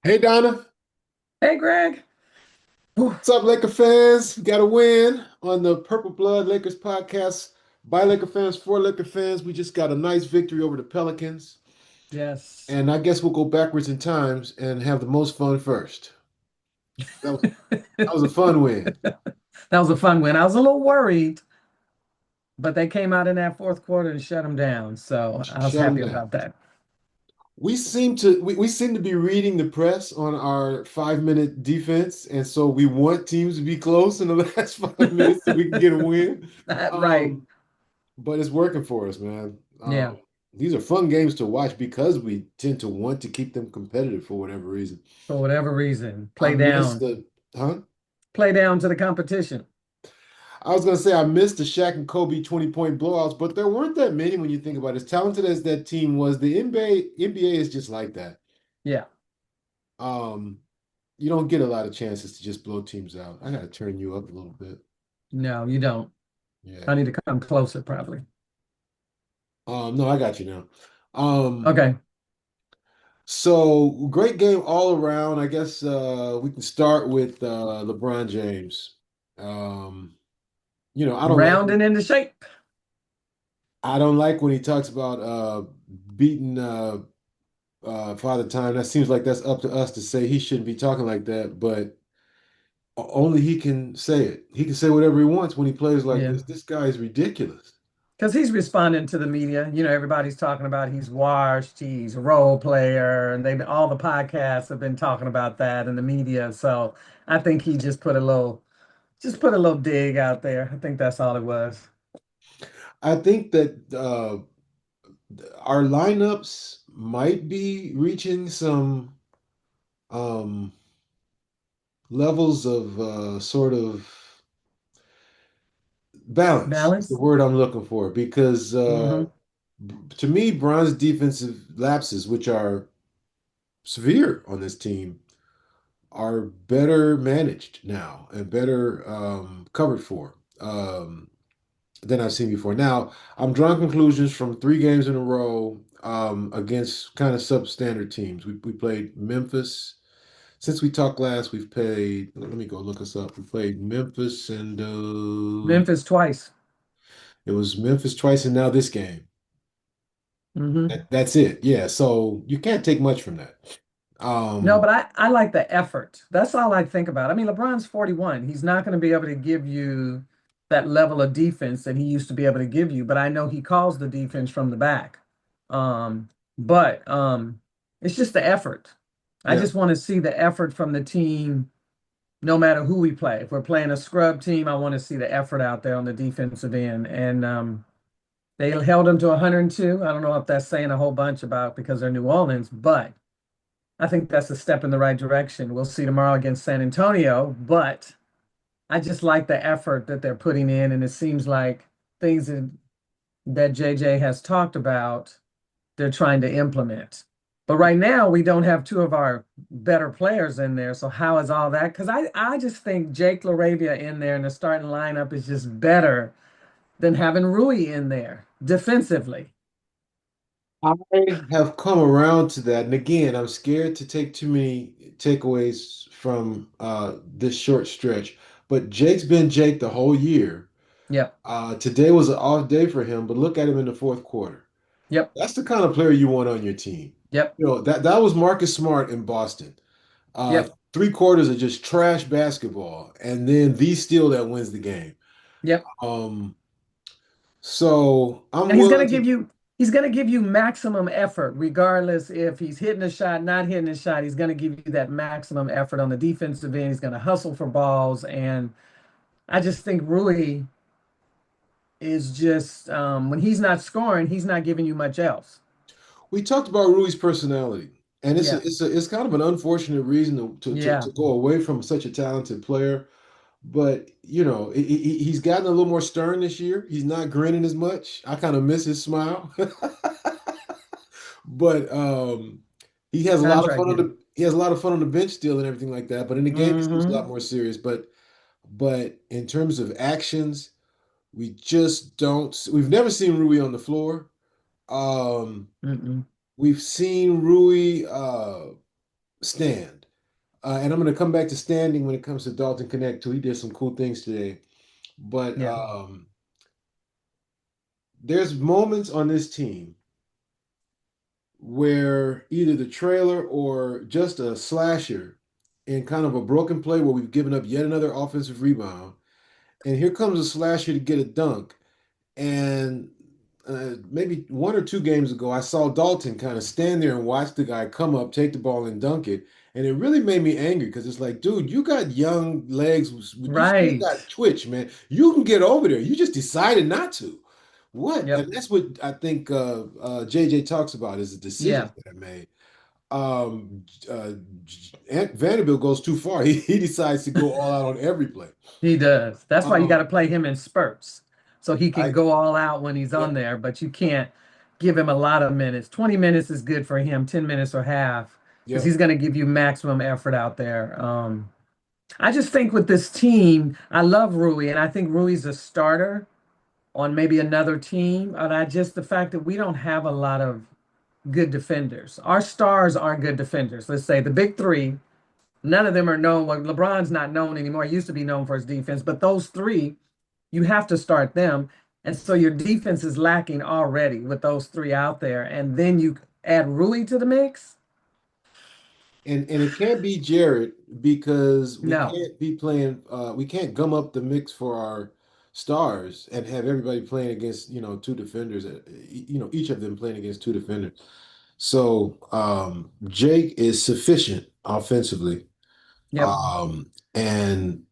Hey Donna, Hey, Greg. Whew. what's up, Laker fans? We got a win on the Purple Blood Lakers podcast by Laker fans for Laker fans. We just got a nice victory over the Pelicans, Yes. and I guess we'll go backwards in times and have the most fun first. That was, that was a fun win. That was a fun win. I was a little worried, but they came out in that fourth quarter and shut them down. So I was Shut them happy down. about that. We seem to be reading the press on our 5 minute defense, and so we want teams to be close in the last 5 minutes so we can get a win. Right. Um, but it's working for us, man. Yeah. These are fun games to watch because we tend to want to keep them competitive for whatever reason. For whatever reason, I missed the, huh? play down to the competition. I was gonna say I missed the Shaq and Kobe 20-point blowouts, but there weren't that many when you think about it. As talented as that team was, the NBA is just like that. Yeah. Um, you don't get a lot of chances to just blow teams out. I gotta turn you up a little bit. No, you don't. Yeah. I need to come closer, probably. No, I got you now. Um, Okay. So great game all around. I guess we can start with LeBron James. Um, I don't like Rounding into shape. when he talks about beating Father Time. That seems like that's up to us to say he shouldn't be talking like that, but only he can say it. He can say whatever he wants when he plays like Yeah. this. This guy is ridiculous. Because he's responding to the media. Everybody's talking about he's washed, he's a role player, and they all the podcasts have been talking about that in the media. So I think he just put a little dig out there. I think that's all it was. I think that our lineups might be reaching some um, levels of sort of balance is the Balance. word I'm looking for because Hmm. to me, Bron's defensive lapses, which are severe on this team, are better managed now and better covered for than I've seen before. Now, I'm drawing conclusions from 3 games in a row against kind of substandard teams. We played Memphis. Since we talked last, we've played, let me go look us up. We played Memphis and Memphis twice. it was Memphis twice and now this game. Hmm. That's it. Yeah. So you can't take much from that. No, Um, but I like the effort. That's all I think about. I mean, LeBron's 41. He's not going to be able to give you that level of defense that he used to be able to give you, but I know he calls the defense from the back. But it's just the effort. I yeah. just want to see the effort from the team no matter who we play. If we're playing a scrub team, I want to see the effort out there on the defensive end. And they held them to 102. I don't know if that's saying a whole bunch about because they're New Orleans, but I think that's a step in the right direction. We'll see tomorrow against San Antonio, but I just like the effort that they're putting in, and it seems like things that JJ has talked about, they're trying to implement. But right now, we don't have two of our better players in there. So how is all that? Because I just think Jake LaRavia in there in the starting lineup is just better than having Rui in there defensively. I have come around to that. And again, I'm scared to take too many takeaways from this short stretch. But Jake's been Jake the whole year. Yep, Today was an off day for him, but look at him in the fourth quarter. yep, That's the kind of player you want on your team. yep, That was Marcus Smart in Boston. Uh, yep, 3 quarters of just trash basketball, and then the steal that wins the game. yep. Um, so I'm And he's willing gonna give to. you he's gonna give you maximum effort, regardless if he's hitting a shot, not hitting a shot. He's gonna give you that maximum effort on the defensive end. He's gonna hustle for balls, and I just think Rui is just when he's not scoring, he's not giving you much else. We talked about Rui's personality, and Yeah, it's kind of an unfortunate reason yeah, to go away from such a talented player. But he's gotten a little more stern this year. He's not grinning as much. I kind of miss his smile. But he has a lot of contract fun on year. the bench still and everything like that. But in the game, he seems a lot Hmm. more serious. But in terms of actions, we just don't. We've never seen Rui on the floor. Um, Mm-mm. we've seen Rui. stand. And I'm going to come back to standing when it comes to Dalton Connect too. He did some cool things today. But Yeah. there's moments on this team where either the trailer or just a slasher in kind of a broken play where we've given up yet another offensive rebound. And here comes a slasher to get a dunk. And maybe 1 or 2 games ago, I saw Dalton kind of stand there and watch the guy come up, take the ball, and dunk it. And it really made me angry because it's like, dude, you got young legs. You still Right. got twitch, man. You can get over there. You just decided not to. What? Yep. And that's what I think JJ talks about is the decisions Yeah. that are made. Vanderbilt goes too far. He decides to go all out on every play. He does. That's why you got to Um, play him in spurts so he can I go all out when he's on Yep, there, but you can't give him a lot of minutes. 20 minutes is good for him, 10 minutes or half, because yep. he's going to give you maximum effort out there. I just think with this team, I love Rui, and I think Rui's a starter on maybe another team. And the fact that we don't have a lot of good defenders. Our stars aren't good defenders. Let's say the big three, none of them are known. Well, LeBron's not known anymore. He used to be known for his defense, but those three, you have to start them. And so your defense is lacking already with those three out there. And then you add Rui to the mix? And it can't be Jared because we No, can't be playing we can't gum up the mix for our stars and have everybody playing against, two defenders, each of them playing against two defenders. So Jake is sufficient offensively. yep, And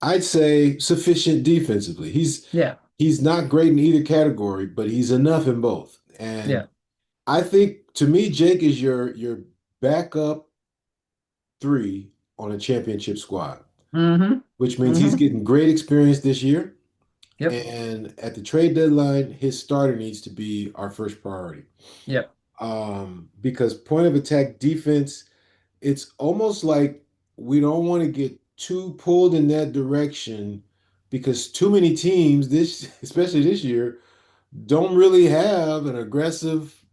I'd say sufficient defensively. yeah, He's not great in either category, but he's enough in both. And yeah, I think to me, Jake is your backup three on a championship squad, mm-hmm, which means he's mm-hmm, getting great experience this year. yep, And at the trade deadline, his starter needs to be our first priority. yep. Because point of attack defense, it's almost like we don't want to get too pulled in that direction because too many teams especially this year, don't really have an aggressive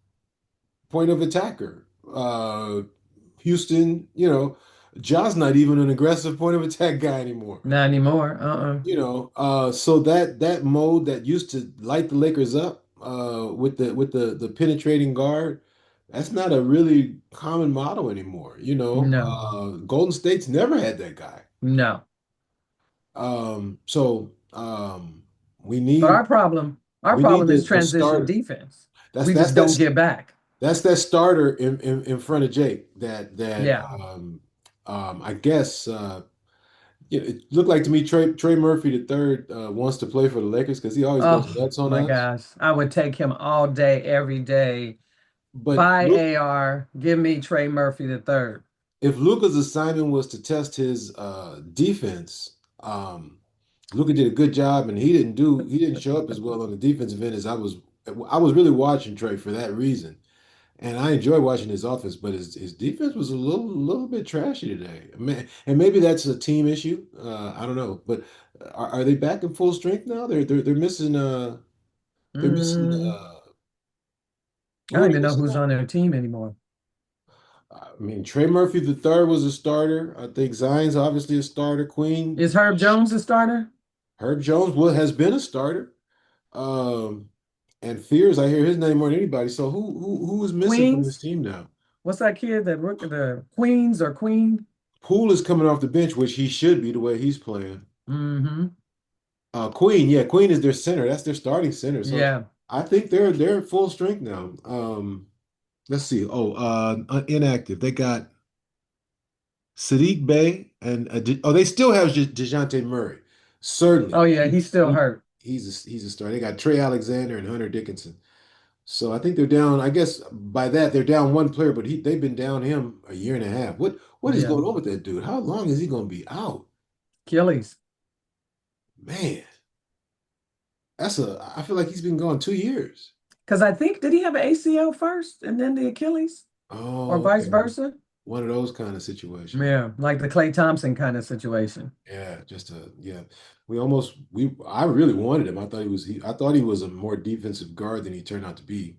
point of attacker. Houston, Ja's not even an aggressive point of attack guy anymore. Not anymore. So that mode that used to light the Lakers up with the penetrating guard, that's not a really common model anymore. No, Golden State's never had that guy. no. So we But need our we need problem is the transition starter. defense. That's We that's just don't that's get back. That's that starter in front of Jake. That Yeah. I guess it looked like to me Trey Murphy the third wants to play for the Lakers because he always goes Oh nuts on my us. gosh. I would take him all day, every day. But Buy look, AR. Give me Trey Murphy the third. if Luka's assignment was to test his defense, Luka did a good job, and he didn't show up as well on the defensive end as I was really watching Trey for that reason. And I enjoy watching his offense, but his defense was a little bit trashy today. And maybe that's a team issue. I don't know, but are they back in full strength now? They're missing they're missing Mm, I who are don't they even know missing who's now? on their team anymore. I mean, Trey Murphy the third was a starter. I think Zion's obviously a starter. Is Herb Jones the starter? Herb Jones has been a starter. Um, and Fears, I hear his name more than anybody. So who is missing from this Queens? team now? What's that kid that rook the Queens or Queen? Poole is coming off the bench, which he should be the way he's playing. Mm-hmm. Queen, yeah, Queen is their center. That's their starting center. So Yeah. I think they're at full strength now. Let's see. Oh, inactive. They got Sadiq Bey and they still have DeJounte Murray. Oh Certainly, yeah, he's still hurt. he's a star. They got Trey Alexander and Hunter Dickinson. So I think they're down. I guess by that they're down one player, but they've been down him a year and a half. What is Yeah. going on with that dude? How long is he going to be out? Achilles. Man, I feel like he's been gone 2 years. Because I think, did he have an ACL first and then the Achilles? Or Oh, vice okay. versa? One of those kind of situations. Yeah, like the Klay Thompson kind of situation. Yeah, yeah. I really wanted him. I thought he was a more defensive guard than he turned out to be.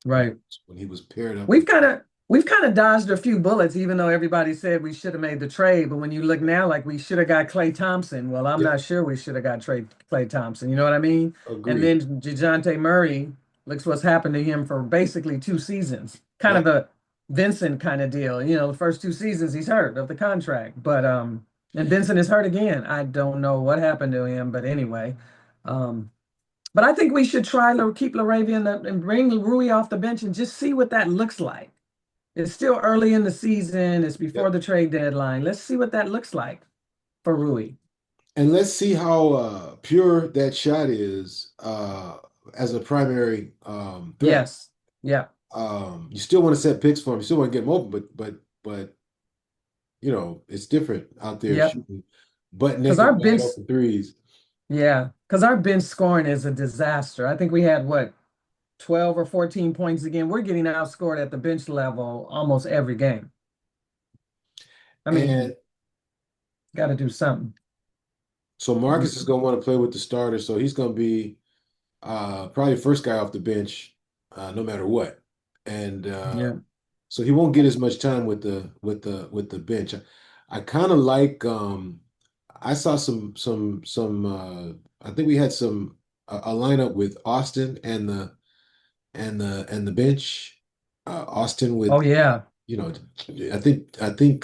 Right. When he was paired up We've with kind of We've kind of dodged a few bullets, even though everybody said we should have made the trade. But when you look now, like we should have got Klay Thompson. Well, I'm Yep, not sure we should have got Klay Thompson. You know what I mean? And agreed. then DeJounte Murray, looks what's happened to him for basically 2 seasons. Kind of Yep. a Vincent kind of deal. The first 2 seasons he's hurt of the contract. But and Vincent is hurt again. I don't know what happened to him, but anyway. Um, but I think we should try to keep Laravia and bring Rui off the bench and just see what that looks like. It's still early in the season. It's before Yep. the trade deadline. Let's see what that looks like for Rui. And let's see how pure that shot is as a primary threat. Yes. Yeah. You still want to set picks for him. You still want to get him open, but it's different out there Yep. shooting butt Because our naked wide bench, open threes. yeah, because our bench scoring is a disaster. I think we had what, 12 or 14 points again. We're getting outscored at the bench level almost every game. I And mean, got to do something. so Marcus is going to want to play with the starters. So he's going to be probably the first guy off the bench, no matter what. And Yeah. so he won't get as much time with the bench. I kind of like I saw some I think we had some a lineup with Austin and the bench. Austin Oh, with yeah. you know I think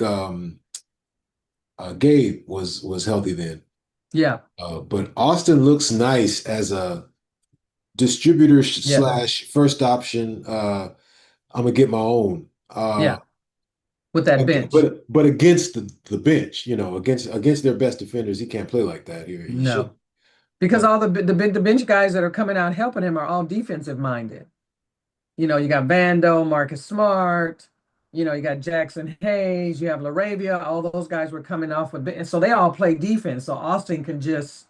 Gabe was healthy then. Yeah. But Austin looks nice as a distributor Yeah. slash first option. I'm gonna get my own. Yeah. With that bench. But against the bench, against their best defenders, he can't play like that here. He should. No. Because Uh, all the bench guys that are coming out helping him are all defensive minded. You got Vando, Marcus Smart, you got Jackson Hayes, you have Laravia, all those guys were coming off with, and so they all play defense. So Austin can just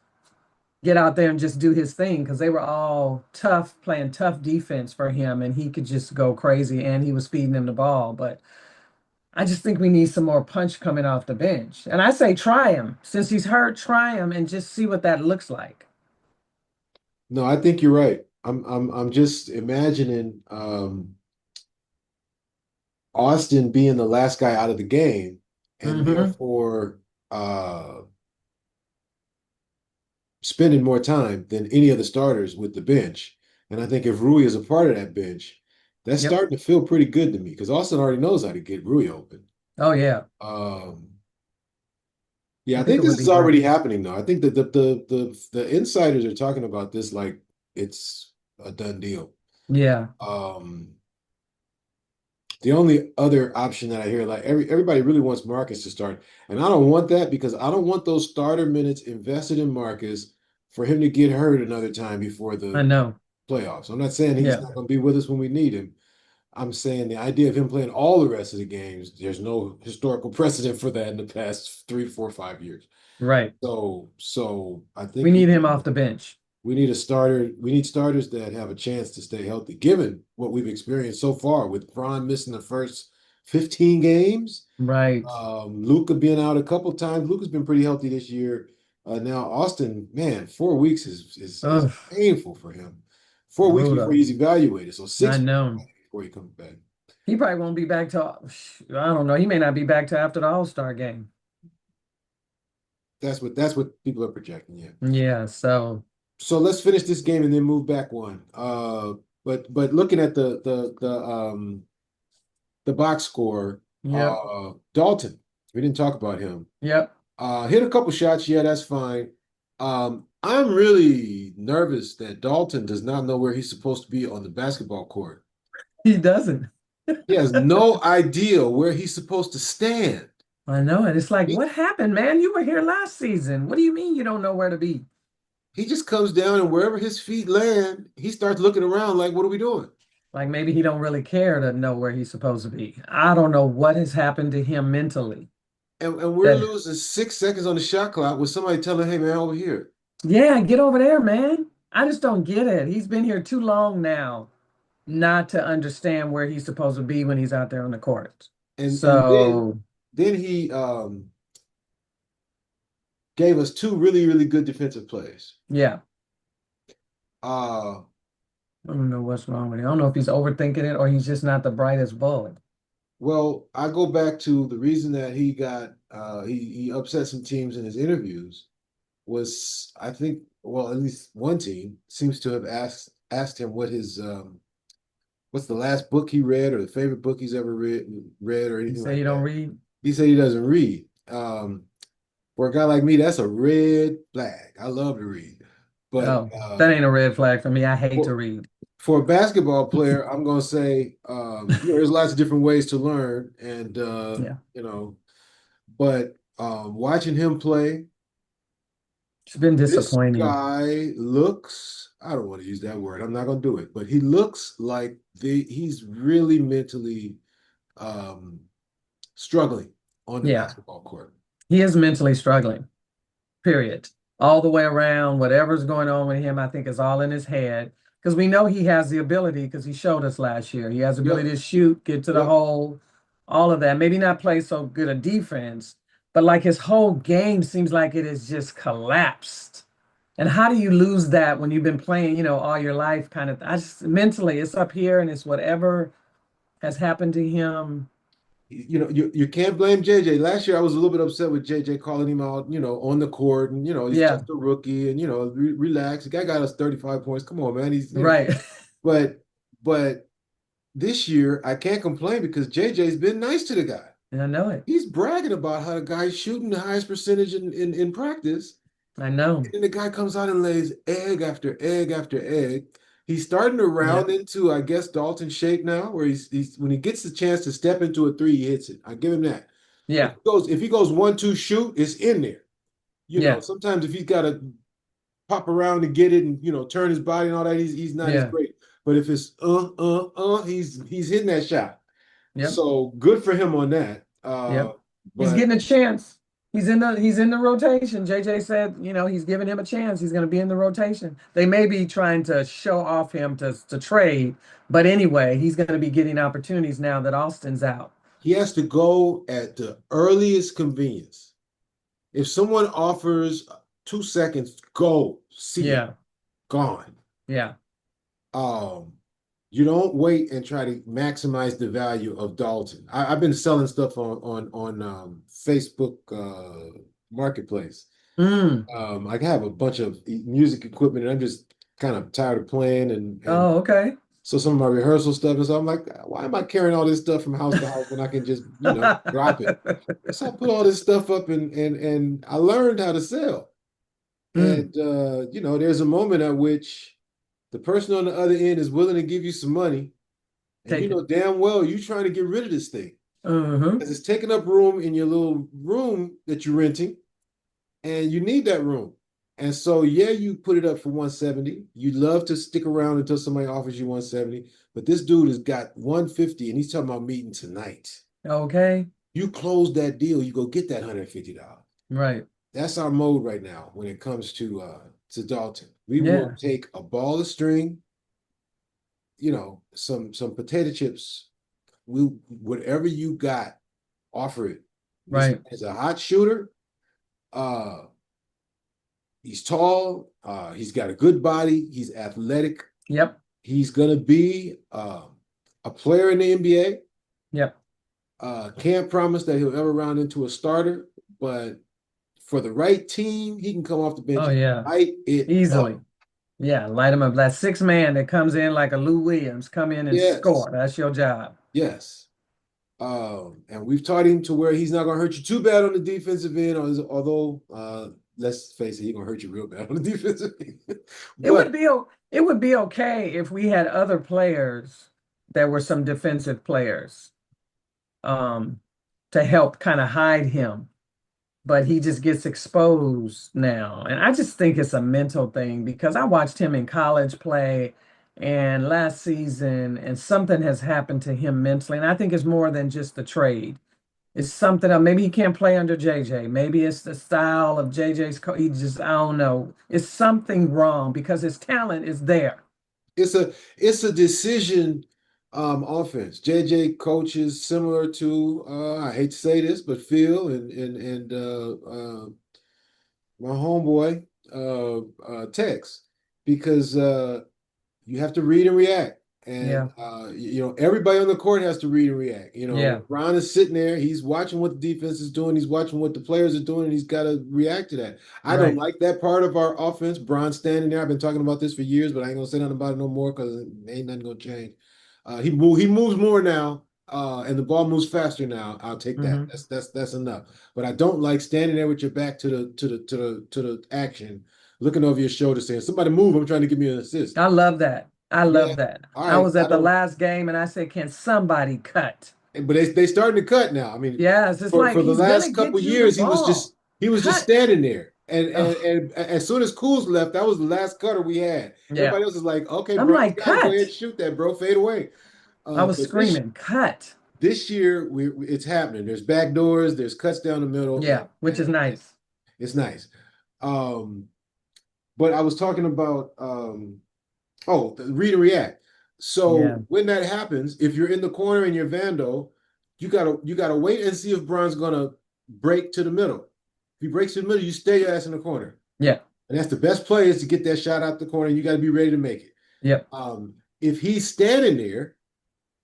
get out there and just do his thing because they were all tough, playing tough defense for him, and he could just go crazy and he was feeding them the ball. But I just think we need some more punch coming off the bench. And I say try him. Since he's hurt, try him and just see what that looks like. no, I think you're right. I'm just imagining Austin being the last guy out of the game, and Hmm. therefore spending more time than any of the starters with the bench. And I think if Rui is a part of that bench, that's Yep. starting to feel pretty good to me because Austin already knows how to get Rui open. Oh yeah. Um, yeah, I I think think it this would is be great. already happening though. I think that the insiders are talking about this like it's a done deal. Yeah. Um, the only other option that I hear, like everybody really wants Marcus to start, and I don't want that because I don't want those starter minutes invested in Marcus for him to get hurt another time before I the know. playoffs. I'm not saying he's Yeah. not going to be with us when we need him. I'm saying the idea of him playing all the rest of the games, there's no historical precedent for that in the past 3, 4, 5 years. Right. So I We think need him off the bench. we need a starter. We need starters that have a chance to stay healthy, given what we've experienced so far with Bron missing the first 15 games, Right. Luka being out a couple times. Luka's been pretty healthy this year. Now Austin, man, 4 weeks is Ugh, painful for him. 4 weeks before brutal. he's evaluated, so I 6 weeks know. before he comes back. He probably won't be back till, I don't know. He may not be back till after the All-Star game. That's what people are projecting. Yeah. Yeah. So, So let's finish this game and then move back one. But looking at the box score, yep. Dalton, we didn't talk about him. Yep. Hit a couple shots. Yeah, that's fine. I'm really nervous that Dalton does not know where he's supposed to be on the basketball court. He doesn't. He has no idea where he's supposed to stand. I know. And it's like, He, what happened, man? You were here last season. What do you mean you don't know where to be? he just comes down and wherever his feet land, he starts looking around like, what are we doing? Like maybe he don't really care to know where he's supposed to be. I don't know what has happened to him mentally. And we're That, losing 6 seconds on the shot clock with somebody telling, hey man, over here. yeah, get over there, man. I just don't get it. He's been here too long now not to understand where he's supposed to be when he's out there on the court. And then So, then he gave us two really, really good defensive plays. yeah, Uh I don't know what's wrong with him. I don't know if he's overthinking it or he's just not the brightest bulb. Well, I go back to the reason that he upset some teams in his interviews was I think well at least one team seems to have asked him what his what's the last book he read or the favorite book he's ever read or You anything say like you don't that. read? He said he doesn't read. For a guy like me, that's a red flag. I love to read, but Oh, that ain't a red flag for me. I hate to for, read. for a basketball player, I'm gonna say there's lots of different ways to learn, and Yeah, but watching him play, it's been this disappointing. guy looks. I don't want to use that word. I'm not gonna do it, but he looks like he's really mentally um, struggling on the Yeah, basketball court. he is mentally struggling. Period. All the way around, whatever's going on with him, I think is all in his head. Because we know he has the ability, because he showed us last year. He has the ability Yep, to shoot, get to the yep. hole, all of that. Maybe not play so good a defense, but like his whole game seems like it has just collapsed. And how do you lose that when you've been playing, all your life kind of? I just mentally, it's up here and it's whatever has happened to him. You can't blame JJ. Last year, I was a little bit upset with JJ calling him out, on the court, and he's Yeah, just a rookie, and relax. The guy got us 35 points. Come on, man. right. But but this year, I can't complain because JJ's been nice to the guy. I know it. He's bragging about how the guy's shooting the highest percentage in practice. I know. And the guy comes out and lays egg after egg after egg. He's starting to round Yep. into, I guess, Dalton shape now, where he's when he gets the chance to step into a three, he hits it. I give him that. Yeah. If he goes 1-2 shoot, it's in there. Yeah. Sometimes if he's got to pop around to get it and turn his body and all that, he's not as Yeah. great. But if it's he's hitting that shot. Yep. So good for him on that. Yep. He's But getting a chance. He's in the rotation. JJ said, he's giving him a chance. He's going to be in the rotation. They may be trying to show off him to trade, but anyway, he's going to be getting opportunities now that Austin's out. he has to go at the earliest convenience. If someone offers 2 seconds, go. See ya. Yeah. Gone. Yeah. Um, you don't wait and try to maximize the value of Dalton. I've been selling stuff on Facebook Marketplace. Mm. I have a bunch of music equipment, and I'm just kind of tired of playing, and Oh, okay. so some of my rehearsal stuff. And so I'm like, why am I carrying all this stuff from house to house when I can just drop it? So I put all this stuff up, and I learned how to sell. Mm. And there's a moment at which the person on the other end is willing to give you some money, and you Take it. know damn well you're trying to get rid of this thing Mm-hmm. because it's taking up room in your little room that you're renting, and you need that room. And so, yeah, you put it up for 170. You'd love to stick around until somebody offers you 170, but this dude has got 150, and he's talking about meeting tonight. Okay. You close that deal, you go get that $150. Right. That's our mode right now when it comes to Dalton. We will Yeah. take a ball of string, some potato chips. We whatever you got, offer it. This Right. is a hot shooter. Uh, he's tall. He's got a good body. He's athletic. Yep. He's gonna be a player in the NBA. Yep. Can't promise that he'll ever round into a starter, but for the right team, he can come off the bench Oh, and yeah. light it Easily. up. Yeah. Light him up. That six man that comes in like a Lou Williams, come in and Yes, score. That's your job. yes. And we've taught him to where he's not going to hurt you too bad on the defensive end, although let's face it, he's going to hurt you real bad on the defensive end. It would But be it would be okay if we had other players that were some defensive players um to help kind of hide him. But he just gets exposed now. And I just think it's a mental thing because I watched him in college play and last season, and something has happened to him mentally. And I think it's more than just the trade. It's something else. Maybe he can't play under JJ. Maybe it's the style of JJ's. He just, I don't know. It's something wrong because his talent is there. it's a decision offense. JJ coaches similar to I hate to say this, but Phil and my homeboy Tex, because you have to read and react. And Yeah. everybody on the court has to read and react. Yeah. LeBron is sitting there, he's watching what the defense is doing, he's watching what the players are doing, and he's got to react to that. I don't Right. like that part of our offense. Bron standing there. I've been talking about this for years, but I ain't gonna say nothing about it no more because ain't nothing gonna change. He moves more now, and the ball moves faster now. I'll take that. Hmm. That's enough. But I don't like standing there with your back to the action, looking over your shoulder, saying, "Somebody move! I'm trying to give me an assist." I love that. I Yeah, love that. all I right. was I at the don't. last game and I said, can somebody cut? But they starting to cut now. I mean, Yes, it's for like the he's gonna last couple get you the years, ball. he was just Cut. standing there. Oh, And as soon as Kuz left, that was the last cutter we had. yeah. Everybody else is like, okay, I'm bro, you like, got it. Go ahead and cut. shoot that, bro. Fade away. I was But screaming, cut. this year it's happening. There's back doors, there's cuts down the middle, Yeah, which is and nice. it's nice. Um, but I was talking about oh, read and react. Yeah. So when that happens, if you're in the corner and you're Vando, you gotta wait and see if Bron's gonna break to the middle. If he breaks to the middle, you stay your ass in the corner. Yeah. And that's the best play is to get that shot out the corner. You got to be ready to make it. Yep. If he's standing there,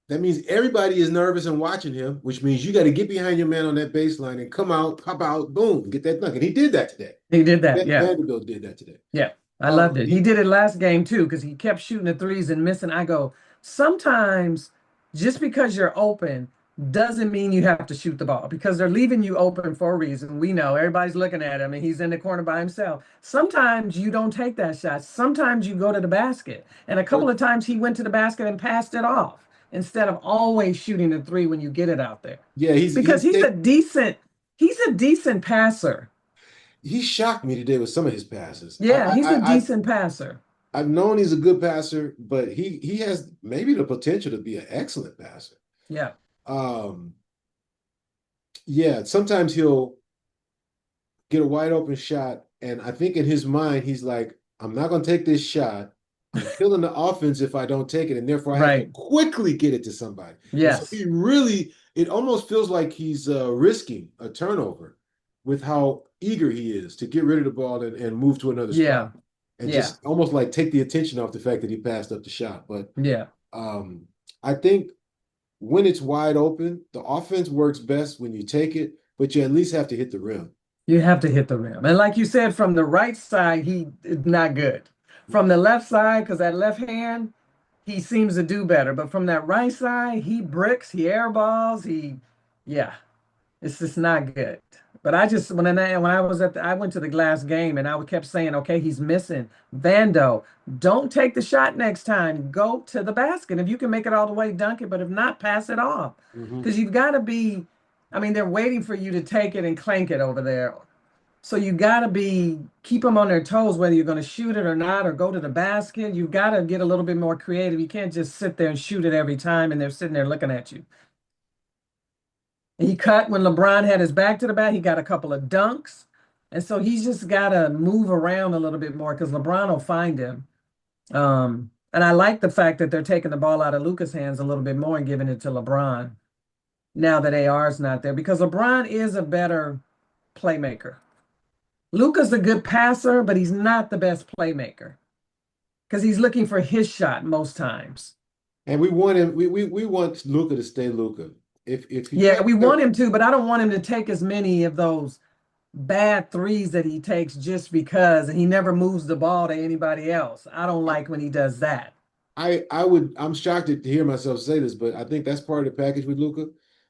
that means everybody is nervous and watching him, which means you got to get behind your man on that baseline and come out, pop out, boom, get that dunk. And he did that today. He did that. Yeah. Vanderbilt did that today. Yeah, I loved it. He He did it last game too because he kept shooting the threes and missing. I go, sometimes just because you're open doesn't mean you have to shoot the ball because they're leaving you open for a reason. We know everybody's looking at him and he's in the corner by himself. Sometimes you don't take that shot. Sometimes you go to the basket. And a couple but of times he went to the basket and passed it off instead of always shooting the three when you get it out there. yeah, Because he's a decent passer. he shocked me today with some of his passes. Yeah, he's a decent passer. I've known he's a good passer, but he has maybe the potential to be an excellent passer. Yeah. Um, yeah, sometimes he'll get a wide open shot, and I think in his mind he's like, "I'm not going to take this shot. I'm killing the offense if I don't take it, and therefore I have to Right. quickly get it to somebody." And so Yes. it almost feels like he's risking a turnover with how eager he is to get rid of the ball and move to another spot, Yeah. and Yeah. just almost like take the attention off the fact that he passed up the shot. But Yeah. um, I think when it's wide open, the offense works best when you take it, but you at least have to hit the rim. You have to hit the rim. And like you said, from the right side, he is not good. From the left side, because that left hand, he seems to do better. But from that right side, he bricks, he airballs, yeah, it's just not good. But I just when I was I went to the last game and I kept saying, okay, he's missing Vando. Don't take the shot next time. Go to the basket. If you can make it all the way, dunk it. But if not, pass it off. Mhm. Because you've got to be. I mean, they're waiting for you to take it and clank it over there. So you got to be keep them on their toes, whether you're going to shoot it or not, or go to the basket. You got to get a little bit more creative. You can't just sit there and shoot it every time, and they're sitting there looking at you. He cut when LeBron had his back to the bat. He got a couple of dunks. And so he's just got to move around a little bit more because LeBron will find him. And I like the fact that they're taking the ball out of Luka's hands a little bit more and giving it to LeBron now that AR is not there because LeBron is a better playmaker. Luka's a good passer, but he's not the best playmaker because he's looking for his shot most times. And we want him. We want Luka to stay Luka. If he Yeah, can't we want start, him to, but I don't want him to take as many of those bad threes that he takes just because, and he never moves the ball to anybody else. I don't like when he does that. I'm shocked to hear myself say this, but I think that's part of the package with Luka,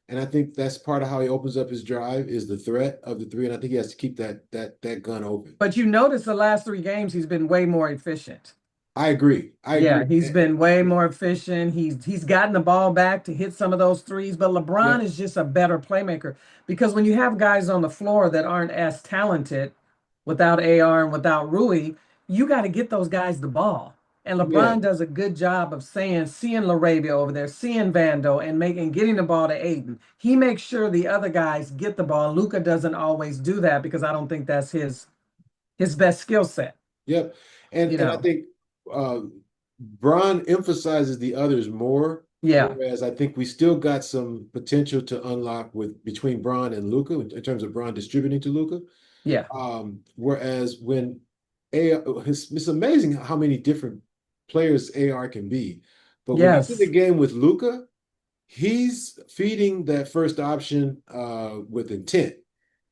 and I think that's part of how he opens up his drive is the threat of the three, and I think he has to keep that gun open. But you notice the last three games, he's been way more efficient. I agree. I agree. Yeah, he's been way more efficient. He's gotten the ball back to hit some of those threes, but LeBron Yep. is just a better playmaker because when you have guys on the floor that aren't as talented without AR and without Rui, you got to get those guys the ball. And Yeah. LeBron does a good job of seeing LaRavia over there, seeing Vando, and getting the ball to Ayton. He makes sure the other guys get the ball. Luka doesn't always do that because I don't think that's his best skill set. Yep. You And I know, think uh, Bron emphasizes the others more, yeah, whereas I think we still got some potential to unlock with between Bron and Luca in terms of Bron distributing to Luca. yeah, Whereas when AR, it's amazing how many different players AR can be. But when you get the Yes. game with Luka, he's feeding that first option with intent.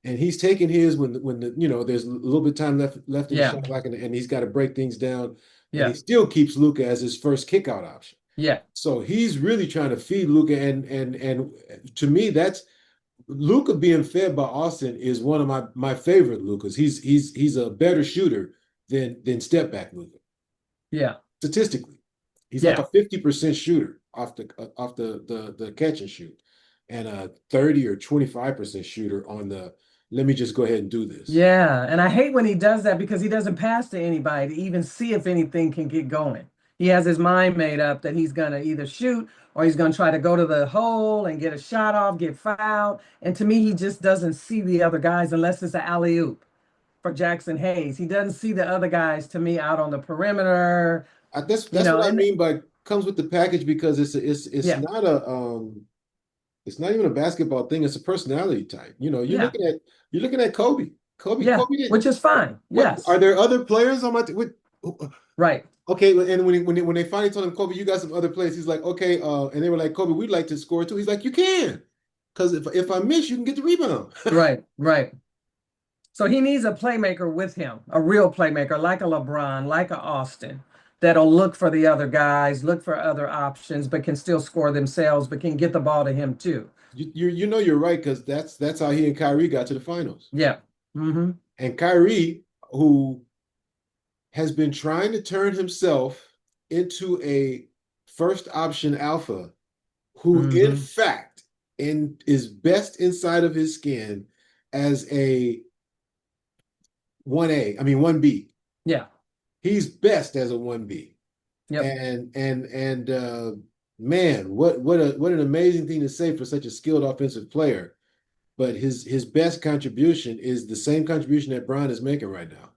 And he's taking his when the there's a little bit of time left in the Yeah. shot clock, and he's got to break things down, and he Yeah. still keeps Luka as his first kickout option. Yeah. So he's really trying to feed Luka, and to me, that's Luka being fed by Austin is one of my favorite Lukas. He's a better shooter than step back Luka Yeah. statistically. He's like a Yeah. 50% shooter off the catch and shoot, and a 30 or 25% shooter on the let me just go ahead and do this. Yeah, and I hate when he does that because he doesn't pass to anybody to even see if anything can get going. He has his mind made up that he's gonna either shoot or he's gonna try to go to the hole and get a shot off, get fouled. And to me, he just doesn't see the other guys unless it's an alley-oop for Jackson Hayes. He doesn't see the other guys to me out on the perimeter, That's what I and mean by comes with the package because it's yeah, not a it's not even a basketball thing. It's a personality type. yeah, You're looking at Kobe. yeah, Kobe did which is fine. what? Are Yes, there other players on my right, okay, and when they finally told him, Kobe, you got some other players, he's like, okay, and they were like, Kobe, we'd like to score too. He's like, you can, because if I miss, you can get the rebound. right, right. So he needs a playmaker with him, a real playmaker like a LeBron, like a Austin, that'll look for the other guys, look for other options, but can still score themselves, but can get the ball to him too. You're right because that's how he and Kyrie got to the finals. Yeah. Mm-hmm. And Kyrie, who has been trying to turn himself into a first option alpha, who in Mm-hmm. fact is best inside of his skin as a 1A, I mean 1B. Yeah. He's best as a 1B. Yep. And man, what an amazing thing to say for such a skilled offensive player. But his best contribution is the same contribution that Brian is making right now,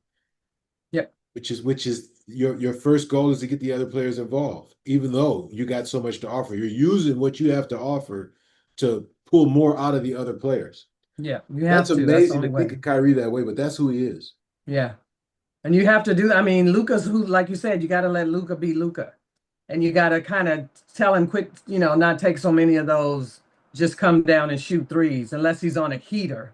Yep. which is your first goal is to get the other players involved, even though you got so much to offer. You're using what you have to offer to pull more out of the other players. Yeah. You That's have to. That's the amazing only to think way. of Kyrie that way, but that's who he is. Yeah. And you have to do, I mean, Luca's who, like you said, you got to let Luca be Luca. And you got to kind of tell him quick, not take so many of those, just come down and shoot threes, unless he's on a heater.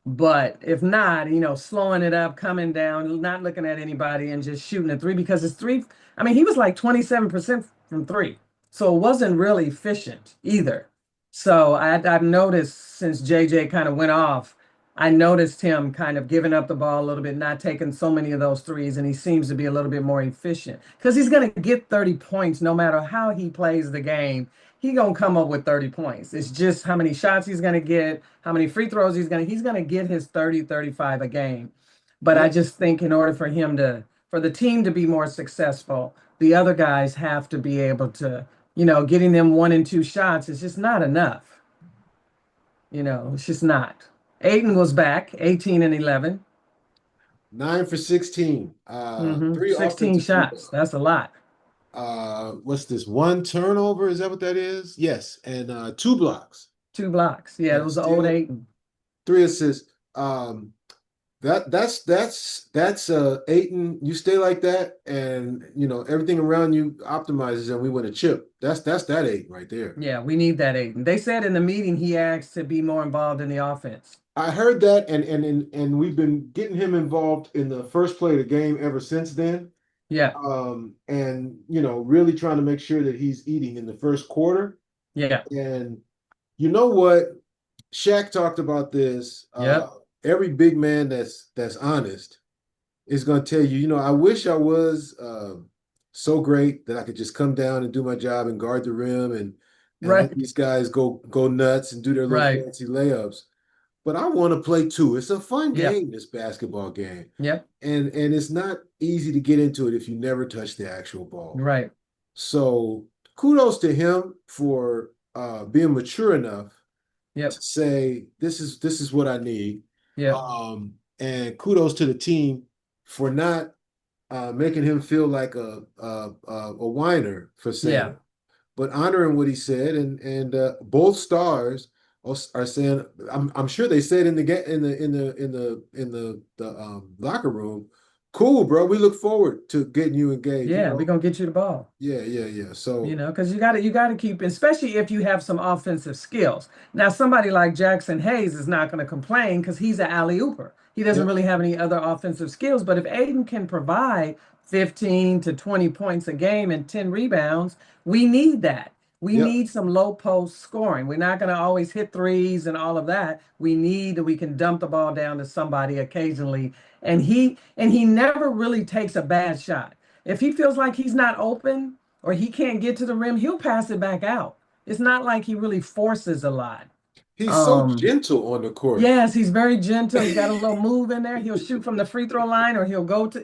But if not, slowing it up, coming down, not looking at anybody and just shooting a three because it's three. I mean, he was like 27% from three. So it wasn't really efficient either. So I've noticed since JJ kind of went off, I noticed him kind of giving up the ball a little bit, not taking so many of those threes, and he seems to be a little bit more efficient because he's going to get 30 points no matter how he plays the game. He's going to come up with 30 points. It's just how many shots he's going to get, how many free throws he's going to get his 30, 35 a game. But I Yeah, just think in order for the team to be more successful, the other guys have to be able to, getting them one and two shots is just not enough. It's just not. Ayton was back, 18 and 11. 9 for 16, three 16 offensive shots. rebounds. That's a lot. What's this? One turnover? Is that what that is? Yes, and two blocks Two blocks. Yeah, it and was the old still Ayton. three assists. That's Ayton. You stay like that, and everything around you optimizes, and we win a chip. That's that Ayton right there. Yeah, we need that Ayton. They said in the meeting he asked to be more involved in the offense. I heard that, and we've been getting him involved in the first play of the game ever since then. Yeah, And really trying to make sure that he's eating in the first quarter. yeah, And you know what? Shaq talked about this. yep, Every big man that's honest is going to tell you, I wish I was so great that I could just come down and do my job and guard the rim and let right, these guys go nuts and do their little right, fancy layups. But I want to play too. It's a fun yep, game, this basketball game. yep, And it's not easy to get into it if you never touch the actual ball. right, So kudos to him for being mature enough yep, to say this is what I need. yep, And kudos to the team for not making him feel like a whiner for saying yeah, it, but honoring what he said. And both stars are saying. I'm sure they said in the locker room. Cool, bro. We look forward to getting you engaged. Yeah, we're gonna get you the ball. Yeah, yeah, yeah. So, Because you gotta keep, especially if you have some offensive skills. Now, somebody like Jackson Hayes is not gonna complain because he's an alley-ooper. He doesn't yep, really have any other offensive skills. But if Ayton can provide 15 to 20 points a game and 10 rebounds, we need that. We yep. need some low post scoring. We're not gonna always hit threes and all of that. We can dump the ball down to somebody occasionally. And he never really takes a bad shot. If he feels like he's not open or he can't get to the rim, he'll pass it back out. It's not like he really forces a lot. He's so Um, gentle on the court. yes, he's very gentle. He's got a little move in there. He'll shoot from the free throw line or he'll go to,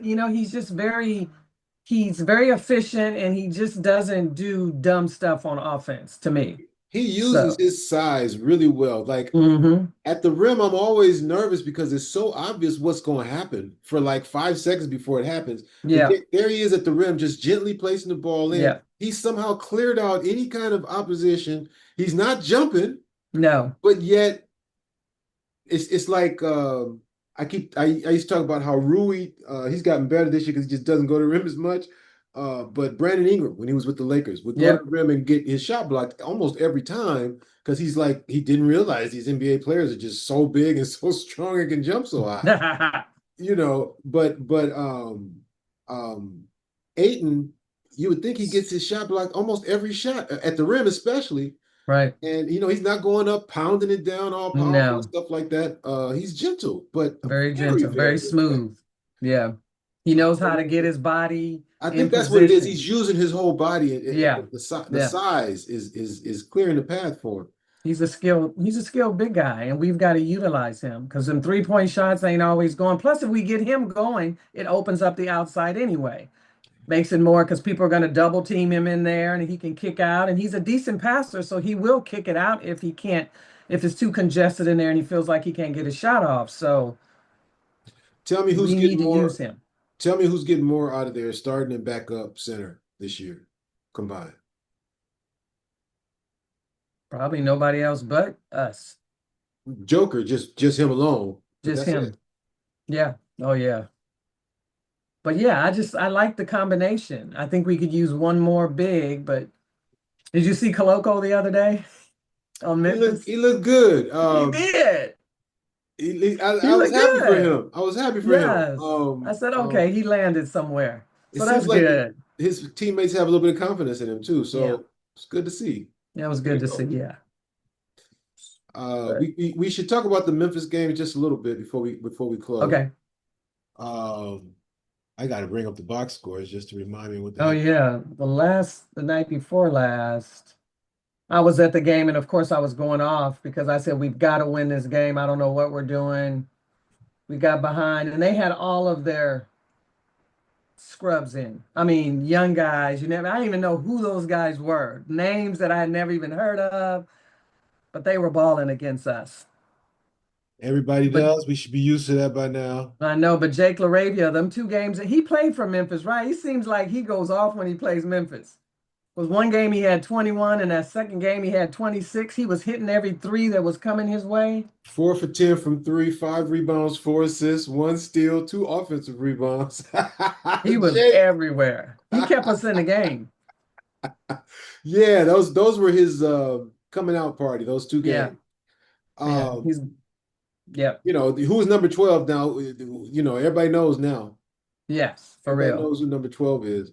he's very efficient and he just doesn't do dumb stuff on offense to me. He uses So, his size really well. Like hmm at the rim, I'm always nervous because it's so obvious what's going to happen for like 5 seconds before it happens. But Yeah, there he is at the rim, just gently placing the ball in. yeah, He somehow cleared out any kind of opposition. He's not jumping, no. but yet it's like I used to talk about how Rui he's gotten better this year because he just doesn't go to the rim as much. But Brandon Ingram, when he was with the Lakers, would go to Yep. the rim and get his shot blocked almost every time because he's like he didn't realize these NBA players are just so big and so strong and can jump so high. But Ayton, you would think he gets his shot blocked almost every shot at the rim, especially. Right. And he's not going up, pounding it down, all powerful and No. stuff like that. He's gentle, but Very very, gentle, very very effective. smooth. Yeah. He knows how to get his body I in think that's what it is. position. He's using his whole body, Yeah. and the Yeah. size is clearing the path for him. He's a skilled big guy, and we've got to utilize him because them 3-point shots ain't always going. Plus, if we get him going, it opens up the outside anyway. Makes it more because people are going to double team him in there and he can kick out. And he's a decent passer, so he will kick it out if he can't, if it's too congested in there and he feels like he can't get his shot off. So Tell me who's we getting need to use more. him. Tell me who's getting more out of there, starting and backup center this year combined. Probably nobody else but us. Joker, just him alone, but Just that's it. him. Yeah. Oh yeah. But yeah, I like the combination. I think we could use one more big, but did you see Coloco the other day on He looked Memphis? he looked good. He did. He I was looked happy for good. him. I was happy for him. Yes. I said, okay, he landed somewhere. It So seems that's like good. his teammates have a little bit of confidence in him too. Yeah. So it's good to see. That was There good you to see. go. Yeah. Uh, But we, we we should talk about the Memphis game just a little bit before we close. okay. Um, I got to bring up the box scores just to remind me what the Oh heck. yeah. The night before last, I was at the game and of course I was going off because I said we've got to win this game. I don't know what we're doing. We got behind and they had all of their scrubs in. I mean, young guys, I didn't even know who those guys were. Names that I had never even heard of, but they were balling against us. Everybody But does. We should be used to that by now. I know, but Jake LaRavia, them 2 games that he played for Memphis, right? He seems like he goes off when he plays Memphis. Was one game he had 21, and that second game he had 26. He was hitting every three that was coming his way. 4 for 10 from three, 5 rebounds, 4 assists, 1 steal, 2 offensive rebounds. He was Jake. everywhere. He kept us in the game. Yeah, those were his coming out party, those two Yeah, games. yeah. Um, Yep. who's number 12 now? Everybody knows now. Yes, for Everybody real. knows who number 12 is.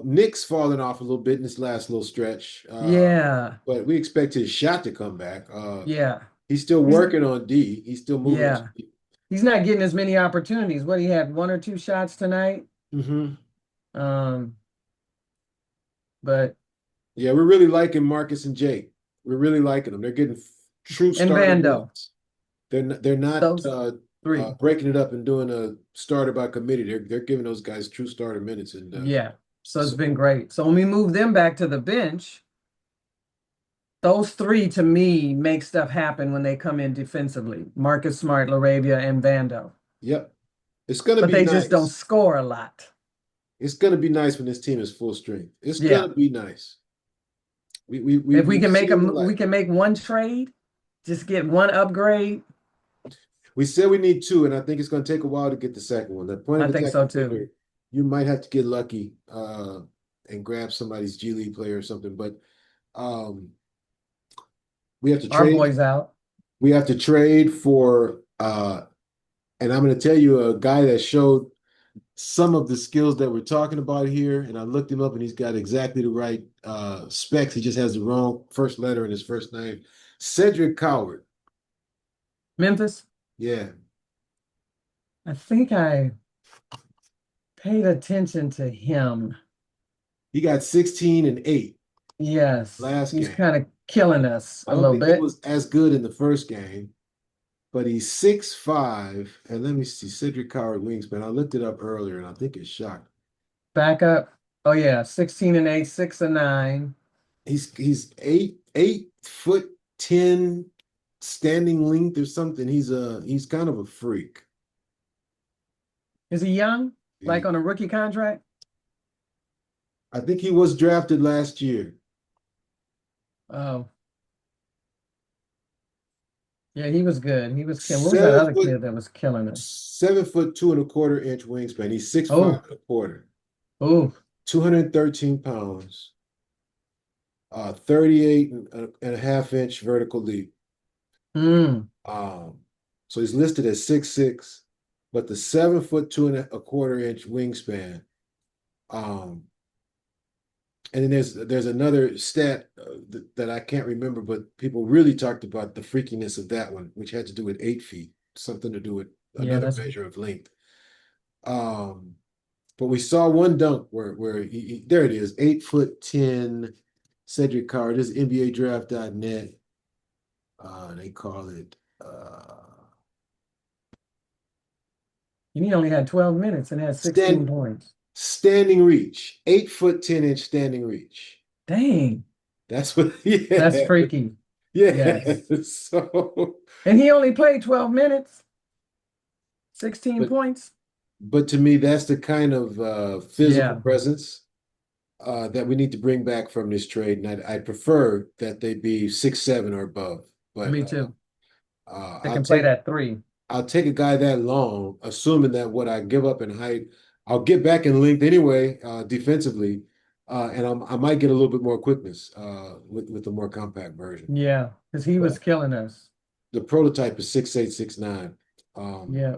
Nick's fallen off a little bit in this last little stretch. Yeah, But we expect his shot to come back. yeah. He's still He's working on D. He's still moving his yeah. feet. He's not getting as many opportunities. What he had 1 or 2 shots tonight. Hmm. Um, but Yeah, we're really liking Marcus and Jake. We're really liking them. They're getting true and starter Vando, minutes. They're not those three. breaking it up and doing a starter by committee. They're giving those guys true starter minutes, and Yeah. So it's been so great. So when we move them back to the bench, those three to me make stuff happen when they come in defensively. Marcus Smart, LaRavia, and Vando. yep, it's gonna But be they just don't nice. score a lot. It's gonna be nice when this team is full strength. It's Yeah. gonna be nice. If we We've can make seen the them, we light. can make one trade, just get one upgrade. We said we need two, and I think it's going to take a while to get the second one. The point I of think attack so too. defender, you might have to get lucky and grab somebody's G League player or something. But um, we have to Our trade. boy's out. We have to trade for, and I'm going to tell you a guy that showed some of the skills that we're talking about here. And I looked him up, and he's got exactly the right specs. He just has the wrong first letter in his first name. Cedric Coward. Memphis. Yeah, I think I paid attention to him. he got 16 and 8 Yes, last he's game. kind of killing us I a don't little think he bit. was as good in the first game, but he's 6'5", and let me see, Cedric Coward wingspan. I looked it up earlier, and I think it's shot. Back up. Oh yeah, 16 and 8, 6 and 9. He's 8 foot 10 standing length or something. He's kind of a freak. Is he young? Like He, on a rookie contract? I think he was drafted last year. Oh, yeah, he was good. He was killing. What was that Seven other foot kid that was killing us? 7 foot 2.25 inch wingspan. He's 6'5" Oh, and a quarter, oh, 213 pounds, 38 and a half inch vertical leap. mm, Um, so he's listed as 6'6", but the 7 foot 2.25 inch wingspan. Um, and then there's another stat that I can't remember, but people really talked about the freakiness of that one, which had to do with 8 feet, something to do with yeah, another that's measure of length. Um, but we saw one dunk where there it is, 8 foot 10, Cedric Card. This is NBA Draft.net. They call it and he only had 12 minutes and had 16 stand points. standing reach, 8 foot 10 inch standing reach. Dang, That's what, that's yeah, freaky. yeah. Yes. So, And he only played 12 minutes, 16 but points. to me, that's the kind of physical Yeah, presence that we need to bring back from this trade, and I prefer that they be 6'7" or above. But me too. uh, They I'll can play take that three. I'll take a guy that long, assuming that what I give up in height, I'll get back in length anyway, defensively, and I might get a little bit more quickness with the more compact version. Yeah, because he was But killing us. the prototype is 6'8", 6'9". Um, Yeah.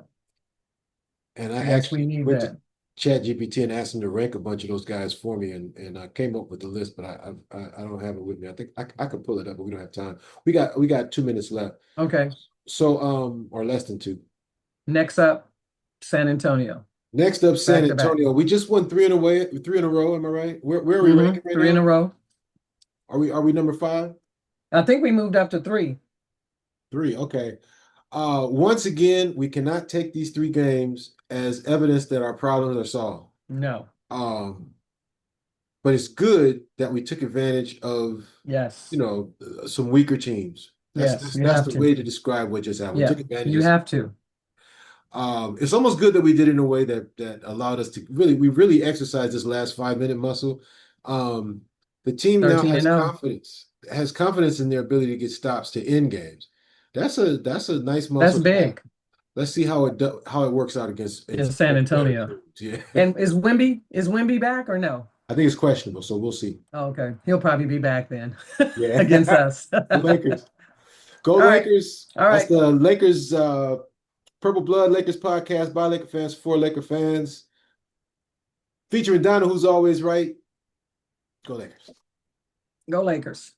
and I Yes, we actually need went to that. ChatGPT and asked him to rank a bunch of those guys for me, and I came up with the list, but I don't have it with me. I think I could pull it up, but we don't have time. We got 2 minutes left, Okay. so or less than two. Next up, San Antonio. Next up, San Back to back. Antonio. We just won three in a row. Am I right? Where are we ranking right Three in a now? row. Are we number five? I think we moved up to three. Three. Okay. Once again, we cannot take these three games as evidence that our problems are solved. No. Um, but it's good that we took advantage of, Yes. some weaker teams. That's Yes, that's, you that's have the to. way to describe what just happened. We Yeah, took advantage you of some. have to. It's almost good that we did it in a way that allowed us to we really exercised this last 5 minute muscle. Um, the team now 13 and 0. has confidence in their ability to get stops to end games. That's a nice That's muscle to have. big Let's see how it works out in against San better Antonio. teams. Yeah, And is Wimby back or no? I think it's questionable, so we'll see. Oh, okay. He'll probably be back then Yeah, against us. the Lakers. Go All right. Lakers. All That's right. the Lakers Purple Blood Lakers podcast by Laker fans for Laker fans. Featuring Donna, who's always right. Go Lakers. Go Lakers.